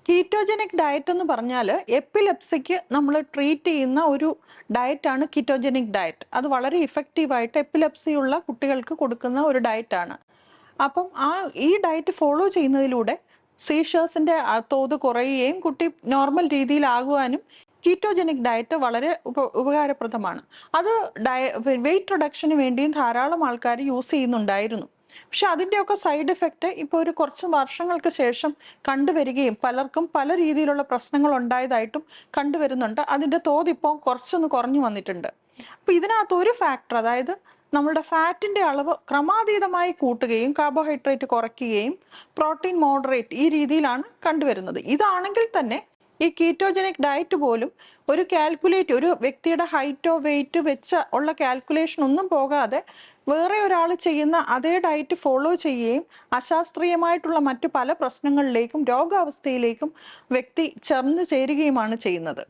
Ketogenic diet എന്ന് പറഞ്ഞാൽ എപ്പിലെപ്സിക്ക് നമ്മൾ ട്രീറ്റ് ചെയ്യുന്ന ഒരു ഡയറ്റാണ് കീറ്റോജനിക് ഡയറ്റ്. അത് വളരെ ഇഫക്റ്റീവായിട്ട് എപ്പിലെപ്സി ഉള്ള കുട്ടികൾക്ക് കൊടുക്കുന്ന ഒരു ഡയറ്റാണ്. അപ്പം ഈ ഡയറ്റ് ഫോളോ ചെയ്യുന്നതിലൂടെ സീഷേഴ്സിന്റെ തോത് കുറയുകയും കുട്ടി നോർമൽ രീതിയിലാകുവാനും കീറ്റോജനിക് ഡയറ്റ് വളരെ ഉപകാരപ്രദമാണ്. അത് വെയിറ്റ് റിഡക്ഷന് വേണ്ടിയും ധാരാളം ആൾക്കാർ യൂസ് ചെയ്യുന്നുണ്ടായിരുന്നു. പക്ഷെ അതിൻ്റെയൊക്കെ സൈഡ് എഫക്റ്റ് ഇപ്പോൾ ഒരു കുറച്ച് വർഷങ്ങൾക്ക് ശേഷം കണ്ടുവരികയും പലർക്കും പല രീതിയിലുള്ള പ്രശ്നങ്ങൾ ഉണ്ടായതായിട്ടും കണ്ടുവരുന്നുണ്ട്. അതിൻ്റെ തോത് ഇപ്പോൾ കുറച്ചൊന്ന് കുറഞ്ഞു വന്നിട്ടുണ്ട്. അപ്പൊ ഇതിനകത്ത് ഒരു ഫാക്ടർ, അതായത് നമ്മളുടെ ഫാറ്റിന്റെ അളവ് ക്രമാതീതമായി കൂട്ടുകയും കാർബോഹൈഡ്രേറ്റ് കുറയ്ക്കുകയും പ്രോട്ടീൻ മോഡറേറ്റ് ഈ രീതിയിലാണ് കണ്ടുവരുന്നത്. ഇതാണെങ്കിൽ തന്നെ ഈ കീറ്റോജനിക് ഡയറ്റ് പോലും ഒരു ഒരു വ്യക്തിയുടെ ഹൈറ്റോ വെയിറ്റ് വെച്ച് ഉള്ള കാൽക്കുലേഷൻ ഒന്നും പോകാതെ വേറെ ഒരാൾ ചെയ്യുന്ന അതേ ഡയറ്റ് ഫോളോ ചെയ്യുകയും അശാസ്ത്രീയമായിട്ടുള്ള മറ്റു പല പ്രശ്നങ്ങളിലേക്കും രോഗാവസ്ഥയിലേക്കും വ്യക്തി ചേർന്ന് ചേരുകയുമാണ് ചെയ്യുന്നത്.